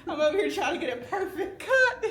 I'm over here trying to get it perfect cut.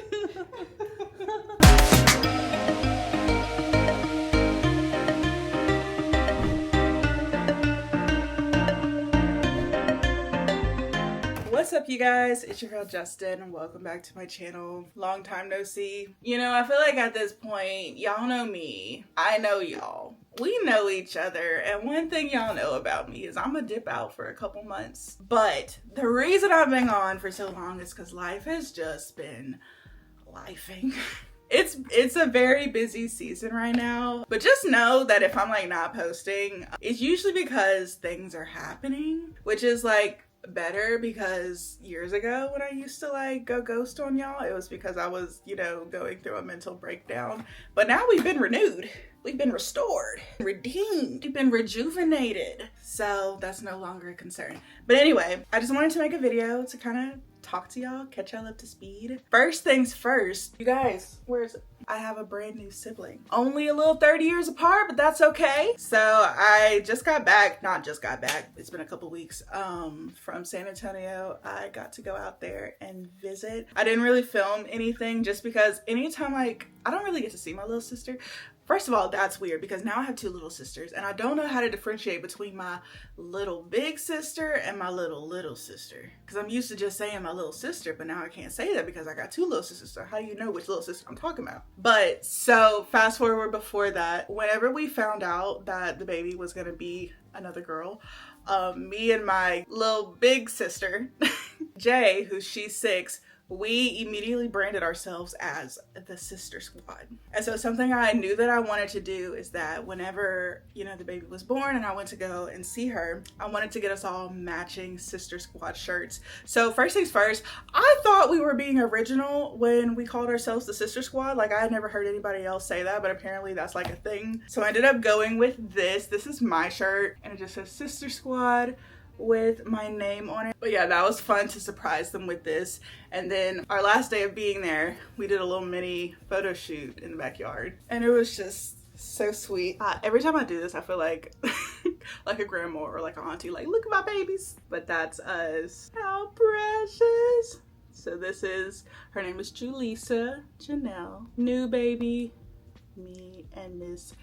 What's up, you guys? It's your girl Justin and welcome back to my channel. Long time no see. You know, I feel like at this point, y'all know me. I know y'all. We know each other, and one thing y'all know about me is I'm gonna dip out for a couple months. But the reason I've been gone for so long is because life has just been lifing. It's a very busy season right now, but just know that if I'm like not posting, it's usually because things are happening, which is like better, because years ago when I used to like go ghost on y'all, it was because I was, you know, going through a mental breakdown. But now we've been renewed, we've been restored, redeemed, we've been rejuvenated, so that's no longer a concern. But anyway, I just wanted to make a video to kind of talk to y'all, catch y'all up to speed. First things first, you guys, I have a brand new sibling. Only a little 30 years apart, but that's okay. So I just got back, not just got back, it's been a couple weeks from San Antonio. I got to go out there and visit. I didn't really film anything just because anytime, like, I don't really get to see my little sister. First of all, that's weird because now I have two little sisters and I don't know how to differentiate between my little big sister and my little sister. Because I'm used to just saying my little sister, but now I can't say that because I got two little sisters. So how do you know which little sister I'm talking about? But so fast forward before that, whenever we found out that the baby was gonna be another girl, me and my little big sister, Jay, she's 6, we immediately branded ourselves as the Sister Squad. And so something I knew that I wanted to do is that whenever, you know, the baby was born and I went to go and see her, I wanted to get us all matching Sister Squad shirts. So first things first, I thought we were being original when we called ourselves the Sister Squad. Like, I had never heard anybody else say that, but apparently that's like a thing. So I ended up going with this. This is my shirt and it just says Sister Squad with my name on it. But yeah, that was fun to surprise them with this. And then our last day of being there, we did a little mini photo shoot in the backyard and it was just so sweet. Every time I do this, I feel like like a grandma or like an auntie, like, look at my babies. But that's us. How precious. So this is, her name is Julissa Janelle. New baby, me and Miss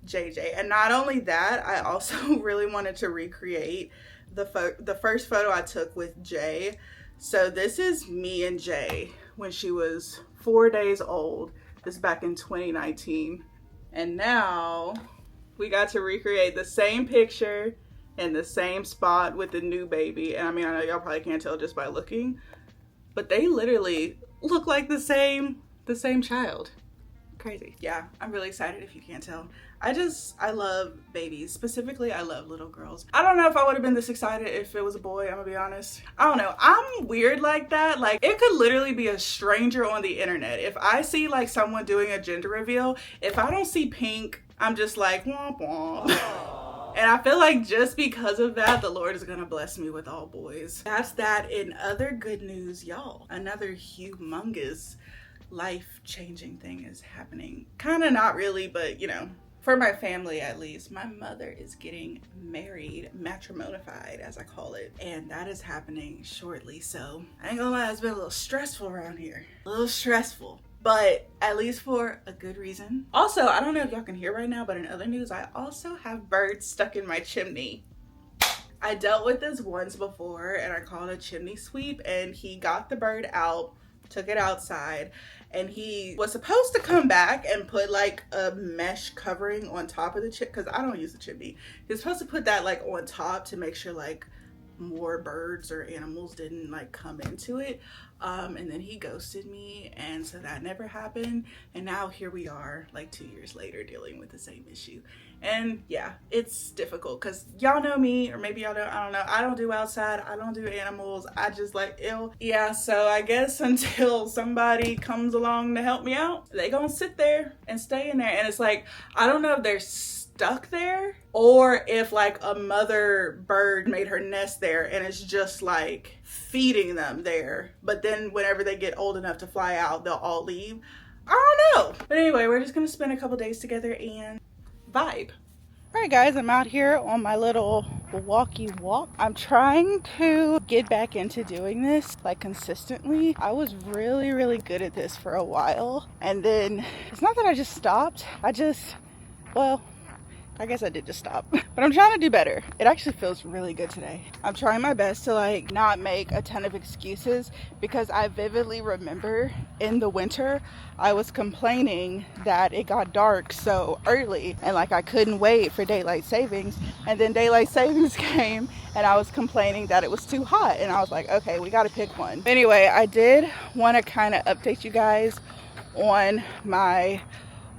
JJ. And not only that, I also really wanted to recreate the first photo I took with Jay. So this is me and Jay when she was 4 days old. This back in 2019. And now we got to recreate the same picture in the same spot with the new baby. And I mean, I know y'all probably can't tell just by looking, but they literally look like the same child. Crazy. Yeah, I'm really excited if you can't tell. I love babies. Specifically, I love little girls. I don't know if I would have been this excited if it was a boy, I'm gonna be honest. I don't know. I'm weird like that. Like, it could literally be a stranger on the internet. If I see like someone doing a gender reveal, if I don't see pink, I'm just like, womp womp. And I feel like just because of that, the Lord is gonna bless me with all boys. That's that. In other good news, y'all, another humongous life-changing thing is happening. Kind of not really, but you know, for my family at least. My mother is getting married, matrimonified as I call it, and that is happening shortly. So I ain't gonna lie, it's been a little stressful around here. A little stressful, but at least for a good reason. Also, I don't know if y'all can hear right now, but in other news, I also have birds stuck in my chimney. I dealt with this once before and I called a chimney sweep and he got the bird out, took it outside, and he was supposed to come back and put like a mesh covering on top of the chimney, because I don't use the chimney. He was supposed to put that like on top to make sure like more birds or animals didn't like come into it. And then he ghosted me, and so that never happened. And now here we are like 2 years later dealing with the same issue. And yeah, it's difficult because y'all know me, or maybe y'all don't, I don't know. I don't do outside, I don't do animals, I just like ill. Yeah, so I guess until somebody comes along to help me out, they gonna sit there and stay in there. And it's like, I don't know if they're stuck there or if like a mother bird made her nest there and it's just like feeding them there, but then whenever they get old enough to fly out, they'll all leave. I don't know. But anyway, we're just gonna spend a couple days together and vibe. Alright guys, I'm out here on my little walkie walk. I'm trying to get back into doing this like consistently. I was really good at this for a while, and then it's not that I just stopped. I guess I did just stop, but I'm trying to do better. It actually feels really good today. I'm trying my best to like not make a ton of excuses, because I vividly remember in the winter I was complaining that it got dark so early and like I couldn't wait for daylight savings, and then daylight savings came and I was complaining that it was too hot, and I was like, okay, we got to pick one. Anyway, I did want to kind of update you guys on my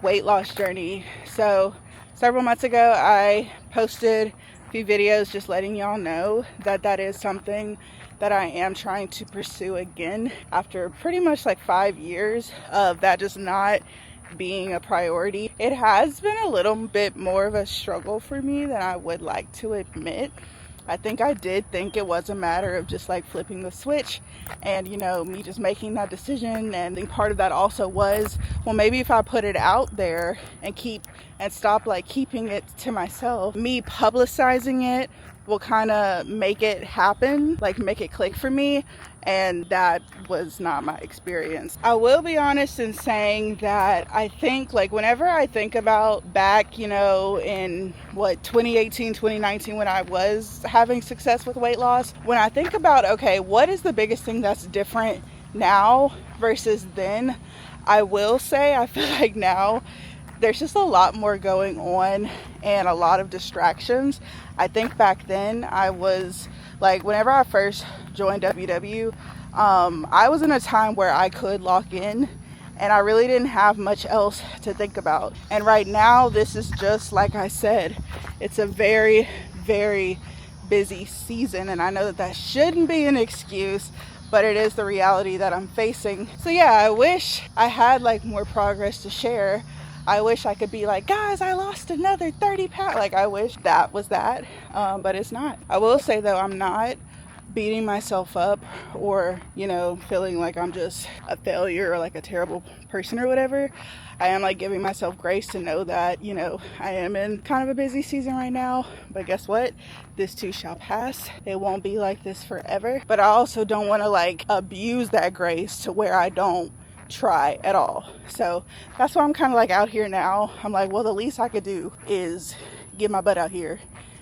weight loss journey. So several months ago, I posted a few videos just letting y'all know that that is something that I am trying to pursue again after pretty much like 5 years of that just not being a priority. It has been a little bit more of a struggle for me than I would like to admit. I think I did think it was a matter of just like flipping the switch and, you know, me just making that decision. And I think part of that also was, well, maybe if I put it out there and stop like keeping it to myself, me publicizing it will kind of make it happen, like make it click for me. And that was not my experience. I will be honest in saying that I think like whenever I think about back, you know, in 2018, 2019, when I was having success with weight loss, when I think about, okay, what is the biggest thing that's different now versus then, I will say I feel like now there's just a lot more going on and a lot of distractions. I think back then I was like, whenever I first joined WW, I was in a time where I could lock in and I really didn't have much else to think about. And right now, this is just like I said, it's a very busy season, and I know that that shouldn't be an excuse, but it is the reality that I'm facing. So yeah, I wish I had like more progress to share. I wish I could be like, guys, I lost another 30 pounds. Like, I wish that was that, but it's not. I will say though, I'm not beating myself up or, you know, feeling like I'm just a failure or like a terrible person or whatever. I am like giving myself grace to know that, you know, I am in kind of a busy season right now, but guess what? This too shall pass. It won't be like this forever. But I also don't want to like abuse that grace to where I don't try at all. So that's why I'm kind of like out here now. I'm like, well, the least I could do is get my butt out here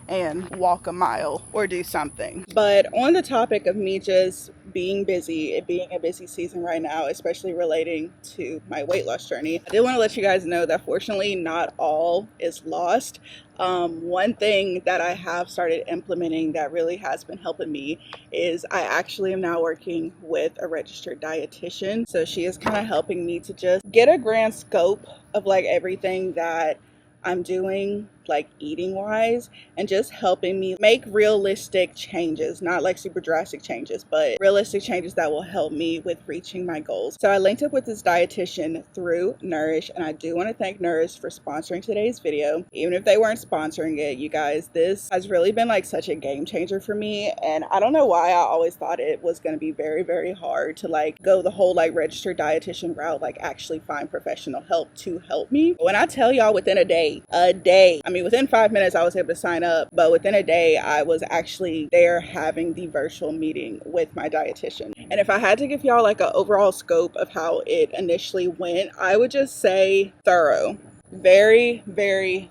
and walk a mile or do something. But on the topic of me just being busy, it being a busy season right now, especially relating to my weight loss journey, I did want to let you guys know that fortunately not all is lost. One thing that I have started implementing that really has been helping me is I actually am now working with a registered dietitian. So she is kind of helping me to just get a grand scope of like everything that I'm doing, like eating wise, and just helping me make realistic changes, not like super drastic changes, but realistic changes that will help me with reaching my goals. So I linked up with this dietitian through Nourish, and I do want to thank Nourish for sponsoring today's video. Even if they weren't sponsoring it, you guys, this has really been like such a game changer for me. And I don't know why I always thought it was going to be very hard to like go the whole like registered dietitian route, like actually find professional help to help me. When I tell y'all, within a day, I mean, within 5 minutes I was able to sign up, but within a day I was actually there having the virtual meeting with my dietitian. And if I had to give y'all like an overall scope of how it initially went, I would just say thorough. Very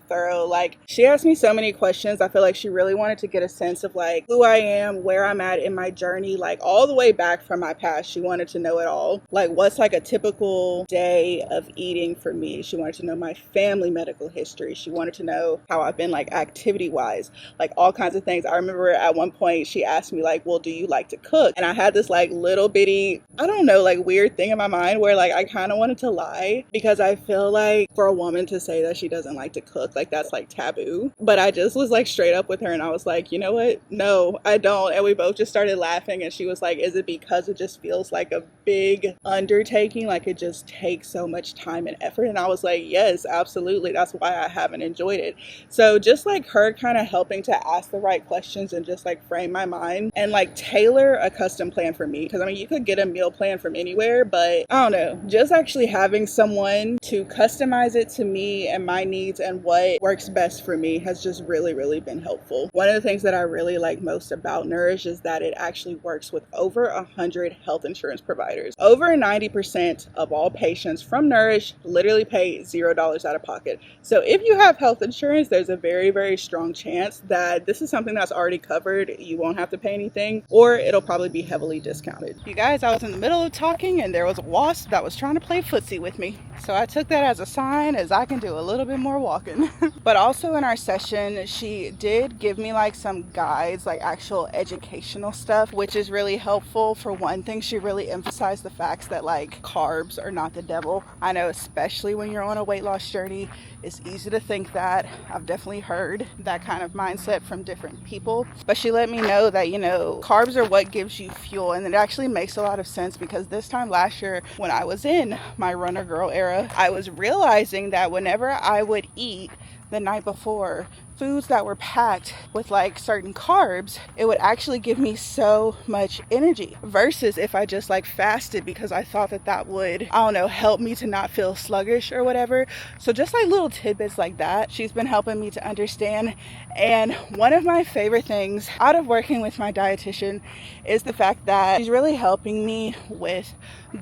thorough. Like, she asked me so many questions. I feel like she really wanted to get a sense of like who I am, where I'm at in my journey, like all the way back from my past. She wanted to know it all. Like, what's like a typical day of eating for me. She wanted to know my family medical history. She wanted to know how I've been like activity wise, like all kinds of things. I remember at one point she asked me like, well, do you like to cook? And I had this like little bitty, I don't know, like weird thing in my mind where like I kind of wanted to lie, because I feel like for a woman to say that she doesn't like to cook, like that's like taboo. But I just was like straight up with her, and I was like, you know what, no, I don't. And we both just started laughing, and she was like, is it because it just feels like a big undertaking, like it just takes so much time and effort? And I was like, yes, absolutely, that's why I haven't enjoyed it. So just like her kind of helping to ask the right questions and just like frame my mind and like tailor a custom plan for me, because I mean, you could get a meal plan from anywhere, but I don't know, just actually having someone to customize it to me me and my needs and what works best for me has just really been helpful. One of the things that I really like most about Nourish is that it actually works with over 100 health insurance providers. Over 90% of all patients from Nourish literally pay $0 out of pocket. So if you have health insurance, there's a very strong chance that this is something that's already covered. You won't have to pay anything, or it'll probably be heavily discounted. You guys, I was in the middle of talking and there was a wasp that was trying to play footsie with me. So I took that as a sign as I can do a little bit more walking. But also in our session, she did give me like some guides, like actual educational stuff, which is really helpful. For one thing, she really emphasized the facts that like carbs are not the devil. I know, especially when you're on a weight loss journey, it's easy to think that. I've definitely heard that kind of mindset from different people. But she let me know that, you know, carbs are what gives you fuel. And it actually makes a lot of sense because this time last year when I was in my runner girl era, I was realizing that whenever I would eat the night before foods that were packed with like certain carbs, it would actually give me so much energy versus if I just like fasted, because I thought that that would, I don't know, help me to not feel sluggish or whatever. So just like little tidbits like that, she's been helping me to understand. And one of my favorite things out of working with my dietitian is the fact that she's really helping me with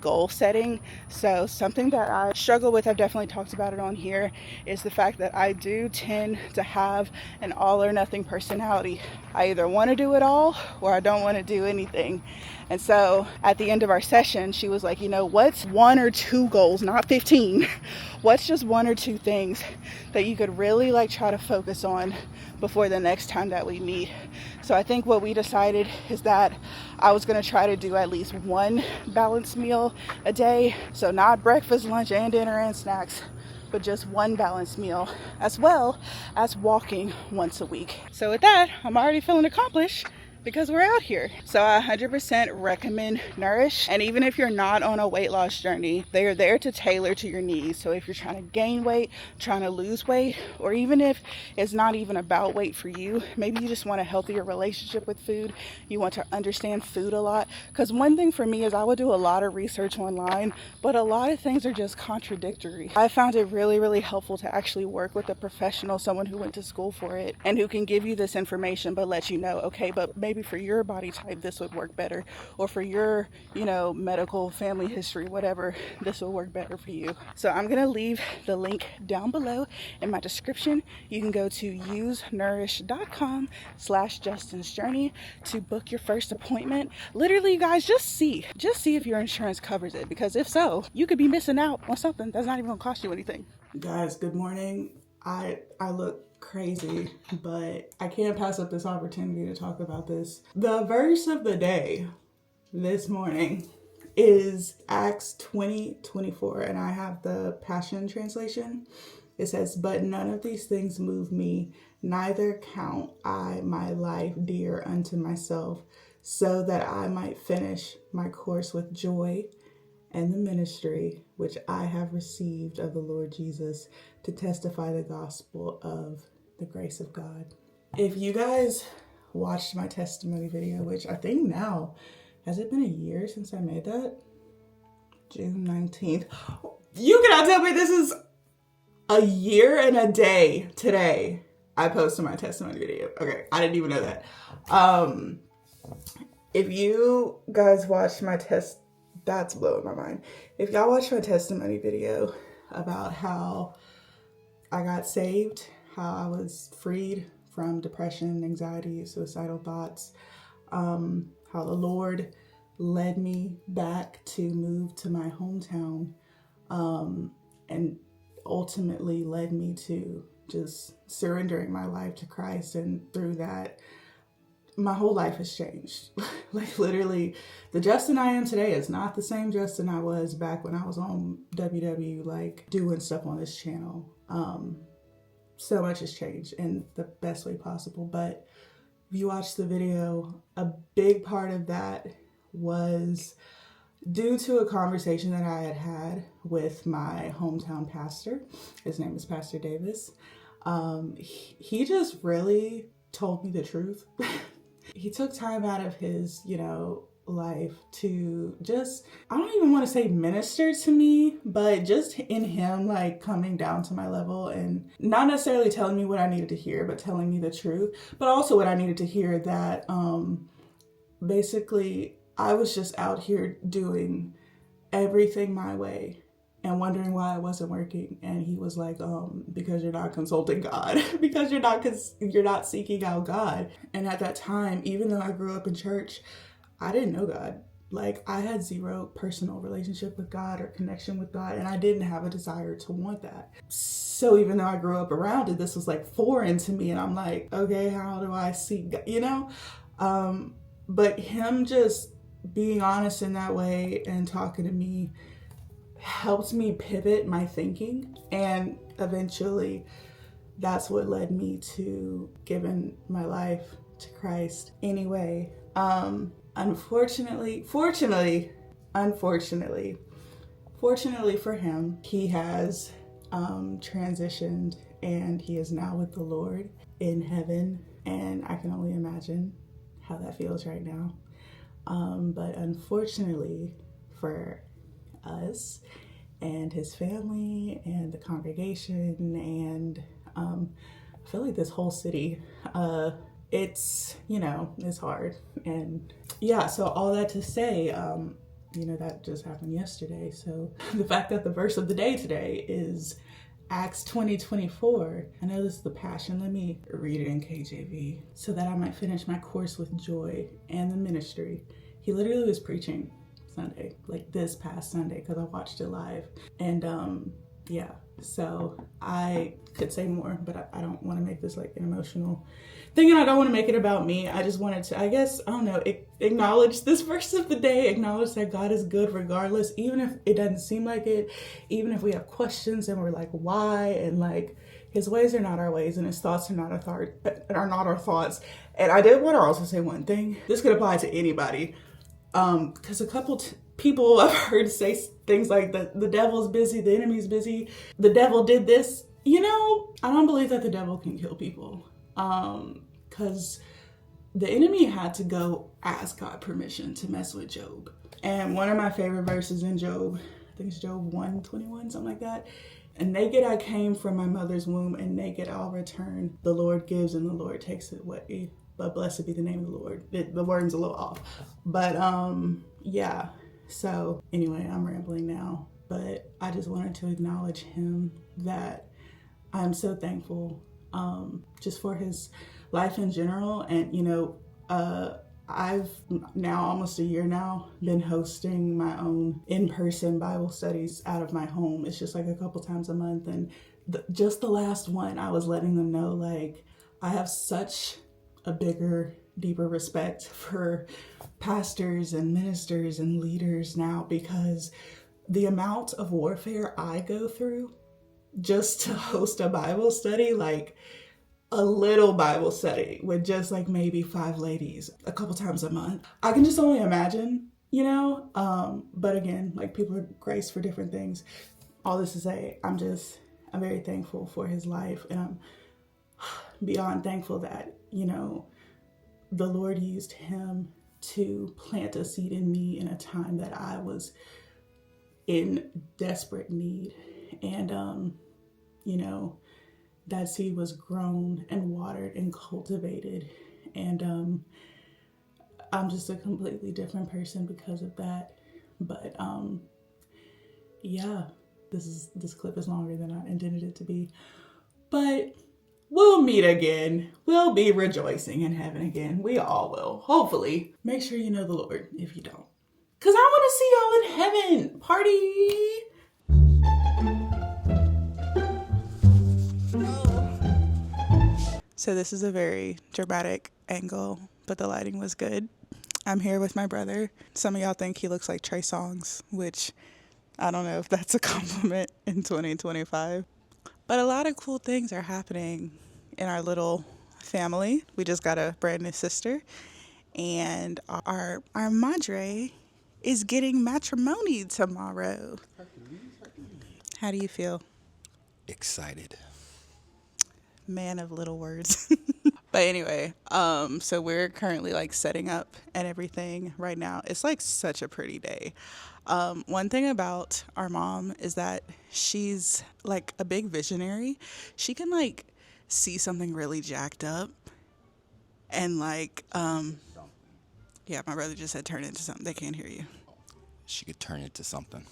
goal setting. So something that I struggle with, I've definitely talked about it on here, is the fact that I do tend to have an all or nothing personality. I either want to do it all or I don't want to do anything. And so at the end of our session, she was like, you know, what's one or two goals, not 15, what's just one or two things that you could really like try to focus on before the next time that we meet. So I think what we decided is that I was going to try to do at least one balanced meal a day. So not breakfast, lunch, and dinner and snacks, but just one balanced meal, as well as walking once a week. So with that, I'm already feeling accomplished because we're out here. So I 100% recommend Nourish. And even if you're not on a weight loss journey, they are there to tailor to your needs. So if you're trying to gain weight, trying to lose weight, or even if it's not even about weight for you, maybe you just want a healthier relationship with food, you want to understand food a lot. Because one thing for me is I would do a lot of research online, but a lot of things are just contradictory. I found it really helpful to actually work with a professional, someone who went to school for it and who can give you this information but let you know, okay, but maybe for your body type this would work better, or for your, you know, medical family history, whatever, this will work better for you. So I'm gonna leave the link down below in my description. You can go to usenourish.com/Justin's Journey to book your first appointment. Literally, you guys, just see if your insurance covers it, because if so, you could be missing out on something that's not even gonna cost you anything. Guys, good morning. I look crazy, but I can't pass up this opportunity to talk about this. The verse of the day this morning is Acts 20:24, and I have the Passion Translation. It says, "But none of these things move me, neither count I my life dear unto myself, so that I might finish my course with joy and the ministry which I have received of the Lord Jesus, to testify the gospel of the grace of God." If you guys watched my testimony video, which I think now, has it been a year since I made that? June 19th. You cannot tell me this is a year and a day today I posted my testimony video. Okay, I didn't even know that. If you guys watched my that's blowing my mind. If y'all watched my testimony video about how I got saved, how I was freed from depression, anxiety, suicidal thoughts, how the Lord led me back to move to my hometown, and ultimately led me to just surrendering my life to Christ. And through that, my whole life has changed. Like literally, the Justin I am today is not the same Justin I was back when I was on WW, like doing stuff on this channel. So much has changed in the best way possible. But if you watch the video, a big part of that was due to a conversation that I had had with my hometown pastor. His name is Pastor Davis. He just really told me the truth. He took time out of his, life to just, I don't even want to say minister to me, but just in him like coming down to my level and not necessarily telling me what I needed to hear, but telling me the truth, but also what I needed to hear, that basically I was just out here doing everything my way and wondering why it wasn't working. And he was like, because you're not consulting God, because you're not seeking out God. And at that time, even though I grew up in church, I didn't know God. Like, I had zero personal relationship with God or connection with God, and I didn't have a desire to want that. So even though I grew up around it, this was like foreign to me, and I'm like, okay, how do I seek God, you know? But him just being honest in that way and talking to me helped me pivot my thinking, and eventually that's what led me to giving my life to Christ. Anyway, unfortunately for him, he has transitioned and he is now with the Lord in heaven, and I can only imagine how that feels right now. But unfortunately for us and his family and the congregation and I feel like this whole city, it's, you know, it's hard. And yeah, so all that to say, you know, that just happened yesterday. So the fact that the verse of the day today is Acts 20:24. I know this is the Passion. Let me read it in KJV. So that I might finish my course with joy and the ministry. He literally was preaching Sunday, like this past Sunday, because I watched it live. And yeah, so I could say more, but I don't want to make this like an emotional thing, and I don't want to make it about me. I just wanted to, I guess, I don't know, acknowledge this verse of the day, acknowledge that God is good regardless, even if it doesn't seem like it, even if we have questions and we're like, why? And like, his ways are not our ways, and his thoughts are not our thoughts. And I did want to also say one thing. This could apply to anybody. Because a couple people I've heard say things like the devil's busy, the enemy's busy, the devil did this. You know, I don't believe that the devil can kill people. Because the enemy had to go ask God permission to mess with Job. And one of my favorite verses in Job, I think it's Job 1:21, something like that. And naked I came from my mother's womb, and naked I'll return. The Lord gives and the Lord takes it away. But blessed be the name of the Lord. The word's a little off. But yeah. So anyway, I'm rambling now. But I just wanted to acknowledge him, that I'm so thankful just for his life in general. And, you know, I've now almost a year now been hosting my own in-person Bible studies out of my home. It's just like a couple times a month. And just the last one, I was letting them know, like, I have such a bigger, deeper respect for pastors and ministers and leaders now, because the amount of warfare I go through just to host a Bible study, like a little Bible study with just like maybe 5 ladies a couple times a month. I can just only imagine, you know, but again, like, people are graced for different things. All this to say, I'm very thankful for his life, and I'm beyond thankful that, you know, the Lord used him to plant a seed in me in a time that I was in desperate need. And, you know, that seed was grown and watered and cultivated. And I'm just a completely different person because of that. But yeah, this clip is longer than I intended it to be. But we'll meet again. We'll be rejoicing in heaven again. We all will, hopefully. Make sure you know the Lord if you don't. Because I want to see y'all in heaven. Party! So this is a very dramatic angle, but the lighting was good. I'm here with my brother. Some of y'all think he looks like Trey Songz, which I don't know if that's a compliment in 2025. But a lot of cool things are happening in our little family. We just got a brand new sister, and our madre is getting matrimony tomorrow. How do you feel? Excited. Man of little words. But anyway, so we're currently like setting up and everything right now. It's like such a pretty day. One thing about our mom is that she's like a big visionary. She can like see something really jacked up and like, yeah, my brother just said turn into something. They can't hear you. She could turn it to something.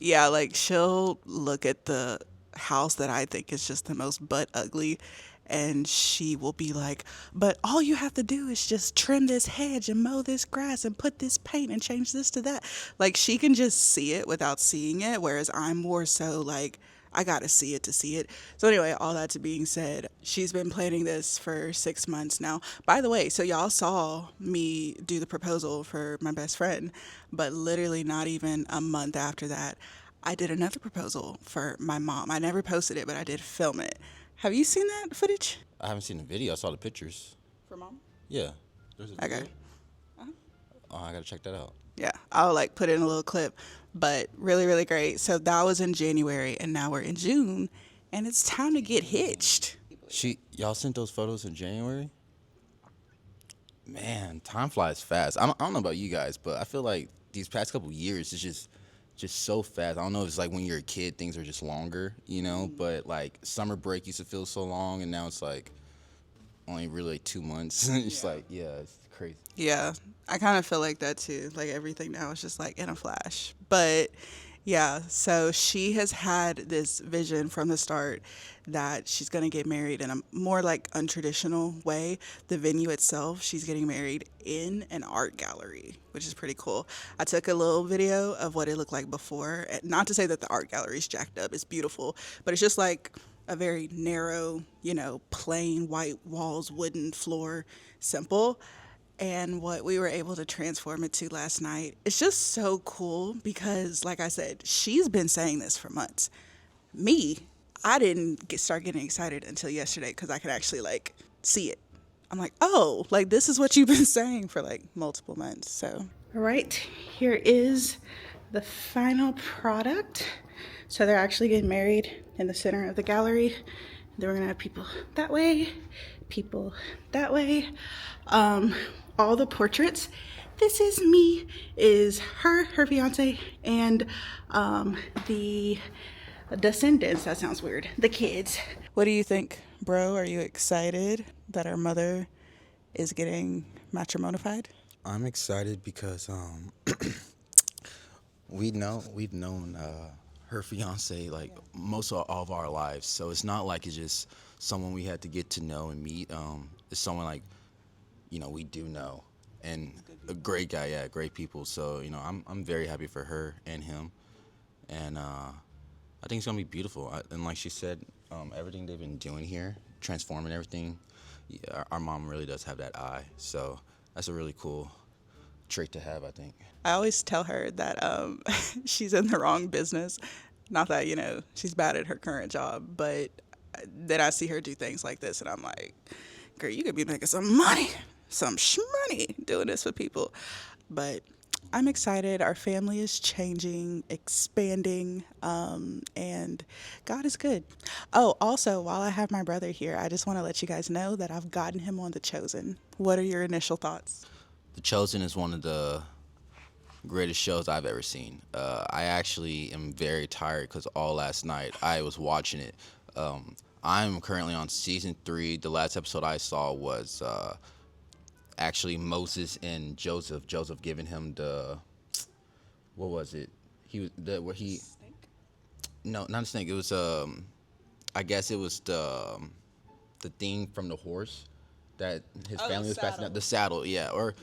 Yeah, like she'll look at the house that I think is just the most butt ugly, and she will be like, but all you have to do is just trim this hedge and mow this grass and put this paint and change this to that. Like she can just see it without seeing it, whereas I'm more so like I gotta see it to see it. So anyway, all that to being said, she's been planning this for 6 months now. By the way, so y'all saw me do the proposal for my best friend, but literally not even a month after that, I did another proposal for my mom. I never posted it, but I did film it. Have you seen that footage? I haven't seen the video. I saw the pictures. For mom? Yeah. There's a Okay. video. Oh, I gotta check that out. Yeah, I'll like put in a little clip, but really, really great. So that was in January, and now we're in June, and it's time to get hitched. Y'all sent those photos in January? Man, time flies fast. I don't know about you guys, but I feel like these past couple years is just so fast. I don't know if it's like when you're a kid, things are just longer, you know. But like summer break used to feel so long, and now it's like only really like 2 months. It's like, yeah, it's crazy. Yeah, I kind of feel like that too. Like everything now is just like in a flash. But yeah, so she has had this vision from the start that she's going to get married in a more like untraditional way. The venue itself, she's getting married in an art gallery, which is pretty cool. I took a little video of what it looked like before. Not to say that the art gallery is jacked up, it's beautiful, but it's just like a very narrow, plain white walls, wooden floor, simple. And what we were able to transform it to last night, it's just so cool because, like I said, she's been saying this for months. Me, I didn't start getting excited until yesterday because I could actually like see it. I'm like, oh, like this is what you've been saying for like multiple months. So, all right, here is the final product. So they're actually getting married in the center of the gallery. Then we're gonna have people that way, people that way. All the portraits, this is me, is her fiance, and the descendants, that sounds weird, the kids. What do you think, bro? Are you excited that our mother is getting matrimonified? I'm excited because we've known her fiance like most of all of our lives, so it's not like it's just someone we had to get to know and meet. It's someone like we do know, and a great guy, yeah, great people. So I'm very happy for her and him, and I think it's gonna be beautiful. And like she said, everything they've been doing here, transforming everything. Yeah, our mom really does have that eye, so that's a really cool trait to have, I think. I always tell her that she's in the wrong business. Not that, she's bad at her current job, but then I see her do things like this, and I'm like, girl, you could be making some money, some shmoney doing this for people. But I'm excited. Our family is changing, expanding, and God is good. Oh, also, while I have my brother here, I just want to let you guys know that I've gotten him on The Chosen. What are your initial thoughts? The Chosen is one of the greatest shows I've ever seen. I actually am very tired because all last night I was watching it. I'm currently on season 3. The last episode I saw was actually Moses and Joseph. Joseph giving him what was it? He was where he. Snake? No, not a snake. It was I guess it was the thing from the horse that his family was passing out. The saddle, yeah, or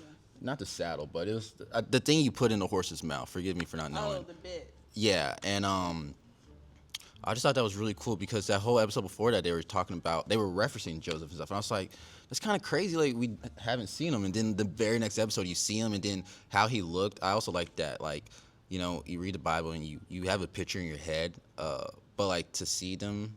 not the saddle, but it was the thing you put in the horse's mouth. Forgive me for not knowing. Oh, the bit. Yeah, and I just thought that was really cool because that whole episode before that they were referencing Joseph and stuff, and I was like, that's kind of crazy. Like we haven't seen him, and then the very next episode you see him, and then how he looked. I also like that. Like you read the Bible and you have a picture in your head, but like to see them,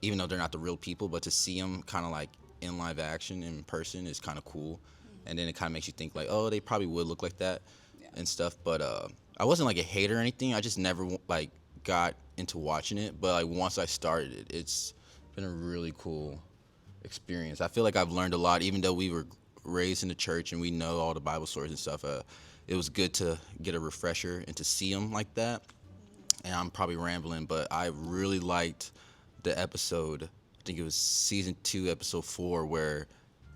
even though they're not the real people, but to see them kind of like in live action in person is kind of cool. And then it kind of makes you think like, oh, they probably would look like that and stuff. But I wasn't like a hater or anything. I just never like got into watching it. But like once I started it, it's been a really cool experience. I feel like I've learned a lot, even though we were raised in the church and we know all the Bible stories and stuff. It was good to get a refresher and to see them like that. And I'm probably rambling, but I really liked the episode. I think it was season 2, episode 4, where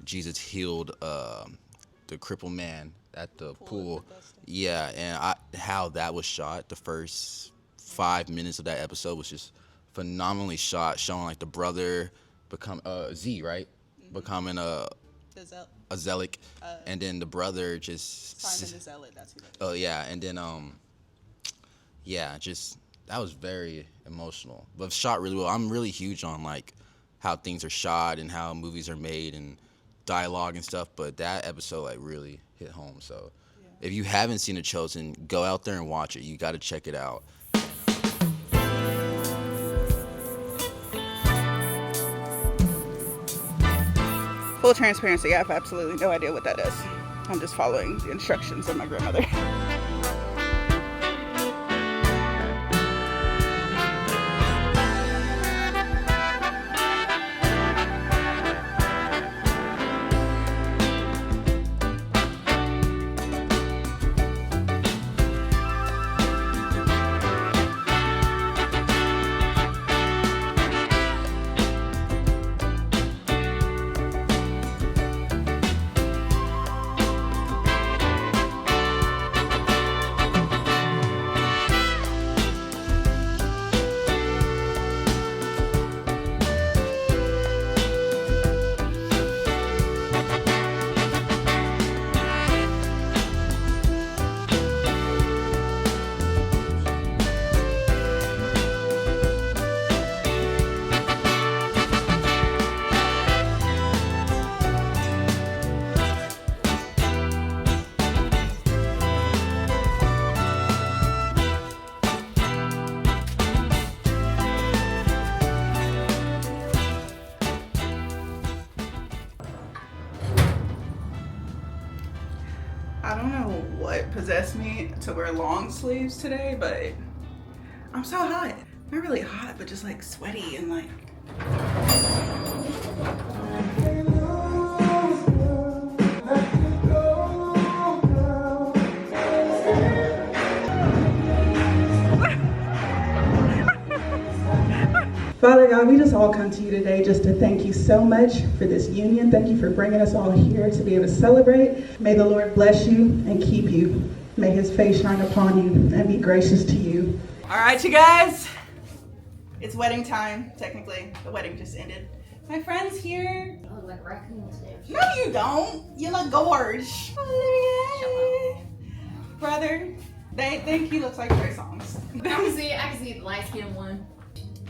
Jesus healed the crippled man at the pool. Yeah, and how that was shot. The first 5 minutes of that episode was just phenomenally shot, showing like the brother become Z, right? Mm-hmm. Becoming a zealot, and then the brother just Simon the Zealot. That's who that is. Oh yeah, and then just that was very emotional, but shot really well. I'm really huge on like how things are shot and how movies are made and dialogue and stuff, but that episode like really hit home. So if you haven't seen The Chosen, go out there and watch it. You got to check it out. Full transparency, I have absolutely no idea what that is. I'm just following the instructions of my grandmother. I don't know what possessed me to wear long sleeves today, but I'm so hot. Not really hot, but just like sweaty and like... Father God, we just all come to you today just to thank you so much for this union. Thank you for bringing us all here to be able to celebrate. May the Lord bless you and keep you. May his face shine upon you and be gracious to you. All right, you guys. It's wedding time, technically. The wedding just ended. My friend's here. I look like a raccoon today. No, you don't. You look gorge. Olivia. Brother, they think he looks like Trey Songz. I can see the light-skinned one.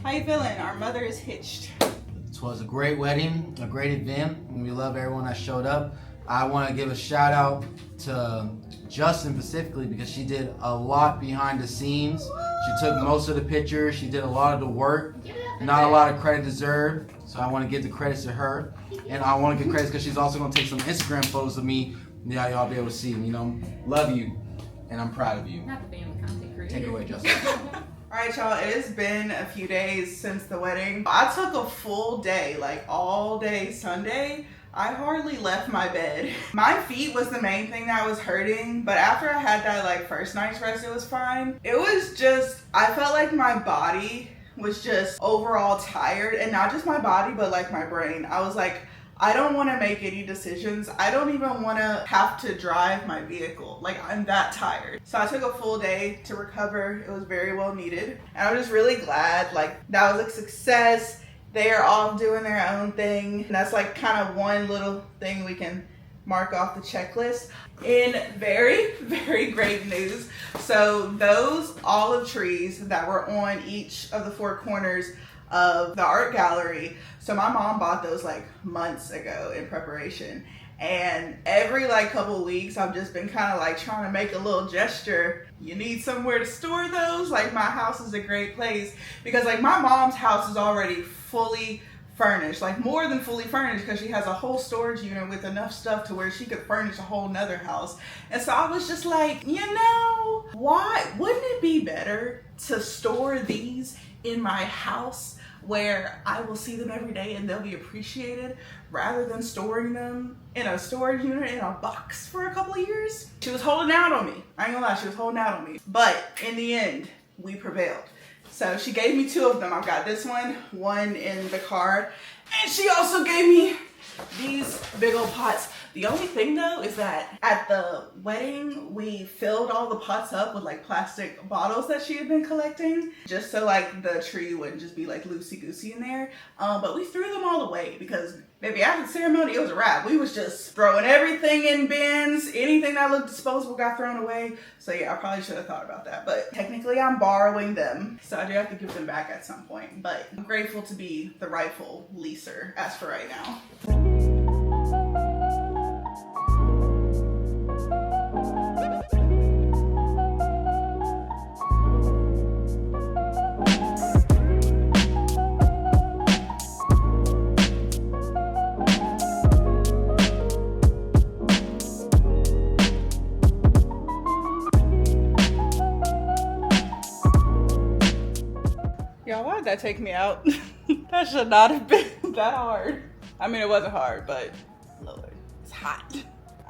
How you feeling? Our mother is hitched. It was a great wedding, a great event, and we love everyone that showed up. I want to give a shout out to Justin specifically because she did a lot behind the scenes. She took most of the pictures. She did a lot of the work. Not a lot of credit deserved, so I want to give the credits to her. And I want to give credits because she's also going to take some Instagram photos of me. Yeah, y'all be able to see them. You know, love you, and I'm proud of you. Not the family content creator. Take it away, Justin. All right, y'all, it has been a few days since the wedding. I took a full day, like all day Sunday. I hardly left my bed. My feet was the main thing that was hurting, but after I had that like first night's rest, it was fine. It was just, I felt like my body was just overall tired, and not just my body, but like my brain. I was like, I don't want to make any decisions. I don't even want to have to drive my vehicle. Like, I'm that tired. So I took a full day to recover. It was very well needed. And I was just really glad, like, that was a success. They are all doing their own thing. And that's like kind of one little thing we can mark off the checklist. In very, very great news. So those olive trees that were on each of the 4 corners of the art gallery. So my mom bought those like months ago in preparation. And every like couple weeks, I've just been kind of like trying to make a little gesture. You need somewhere to store those? Like, my house is a great place because like my mom's house is already fully furnished, like more than fully furnished, because she has a whole storage unit with enough stuff to where she could furnish a whole nother house. And so I was just like, you know, why wouldn't it be better to store these in my house where I will see them every day and they'll be appreciated rather than storing them in a storage unit in a box for a couple of years. She was holding out on me. I ain't gonna lie, she was holding out on me. But in the end, we prevailed. So she gave me 2 of them. I've got this one in the card, and she also gave me these big old pots. The only thing though is that at the wedding, we filled all the pots up with like plastic bottles that she had been collecting, just so like the tree wouldn't just be like loosey-goosey in there. But we threw them all away because baby, after the ceremony, it was a wrap. We was just throwing everything in bins. Anything that looked disposable got thrown away. So yeah, I probably should have thought about that. But technically I'm borrowing them, so I do have to give them back at some point. But I'm grateful to be the rightful leaser as for right now. Y'all, why did that take me out? That should not have been that hard. I mean, it wasn't hard, but Lord, it's hot.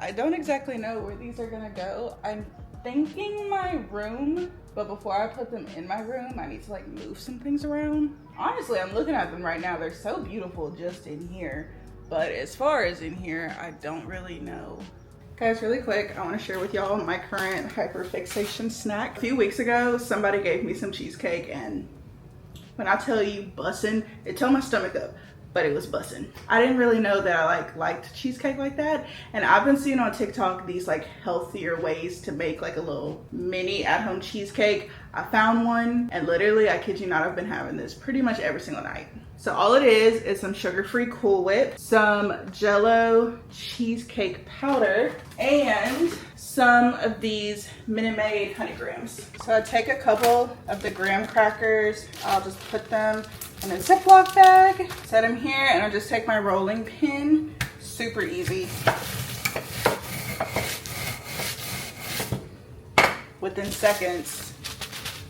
I don't exactly know where these are gonna go. I'm thinking my room, but before I put them in my room, I need to like move some things around. Honestly, I'm looking at them right now. They're so beautiful just in here. But as far as in here, I don't really know. Guys, really quick, I want to share with y'all my current hyperfixation snack. A few weeks ago, somebody gave me some cheesecake, and when I tell you bussin', it tore my stomach up, but it was bussin'. I didn't really know that I liked cheesecake like that. And I've been seeing on TikTok these like healthier ways to make like a little mini at-home cheesecake. I found one, and literally, I kid you not, I've been having this pretty much every single night. So all it is some sugar-free Cool Whip, some Jell-O cheesecake powder, and some of these Minute Maid honey grams. So I take a couple of the graham crackers, I'll just put them in a Ziploc bag, set them here, and I'll just take my rolling pin. Super easy. Within seconds,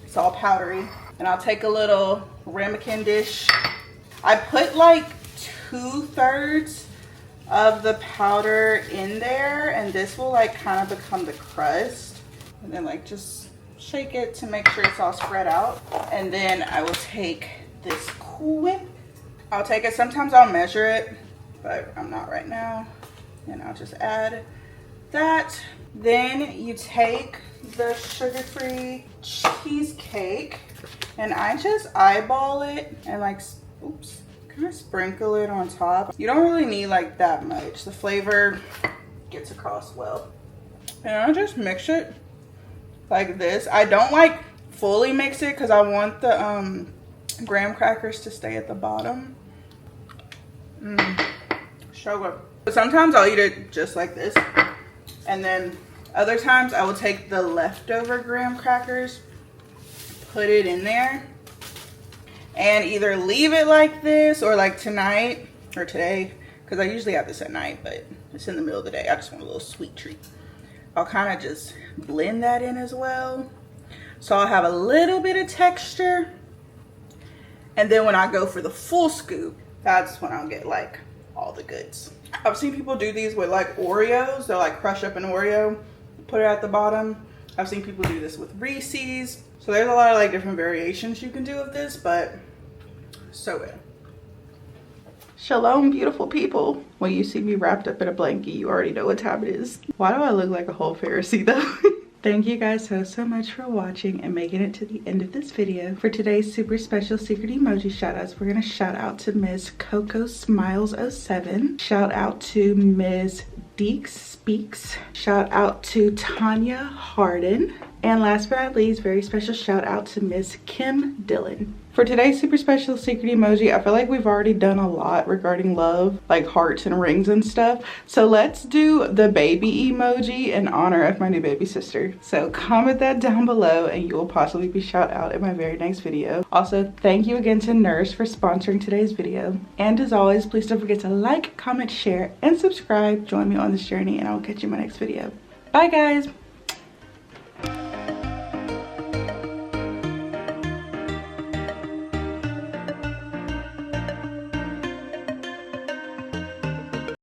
it's all powdery. And I'll take a little ramekin dish. I put like 2/3 of the powder in there, and this will like kind of become the crust. And then like just shake it to make sure it's all spread out. And then I will take this Cool Whip. I'll take it, sometimes I'll measure it, but I'm not right now. And I'll just add that. Then you take the sugar-free cheesecake, and I just eyeball it and like, oops, kind of sprinkle it on top. You don't really need like that much. The flavor gets across well. And I'll just mix it like this. I don't like fully mix it because I want the graham crackers to stay at the bottom. So good. But sometimes I'll eat it just like this. And then other times I will take the leftover graham crackers, put it in there, and either leave it like this, or like tonight or today, because I usually have this at night, but it's in the middle of the day. I just want a little sweet treat. I'll kind of just blend that in as well. So I'll have a little bit of texture. And then when I go for the full scoop, that's when I'll get like all the goods. I've seen people do these with like Oreos. They'll like crush up an Oreo, put it at the bottom. I've seen people do this with Reese's. So there's a lot of like different variations you can do of this, but so good. Shalom, beautiful people. When you see me wrapped up in a blanket, you already know what time it is. Why do I look like a whole Pharisee though? Thank you guys so much for watching and making it to the end of this video. For today's super special secret emoji shoutouts, we're gonna shout out to Ms. Coco Smiles 07. Shout out to Ms. Deeks Speaks. Shout out to Tanya Harden. And last but not least, very special shout out to Miss Kim Dillon. For today's super special secret emoji, I feel like we've already done a lot regarding love, like hearts and rings and stuff. So let's do the baby emoji in honor of my new baby sister. So comment that down below and you will possibly be shout out in my very next video. Also, thank you again to Nourish for sponsoring today's video. And as always, please don't forget to like, comment, share, and subscribe. Join me on this journey, and I will catch you in my next video. Bye guys.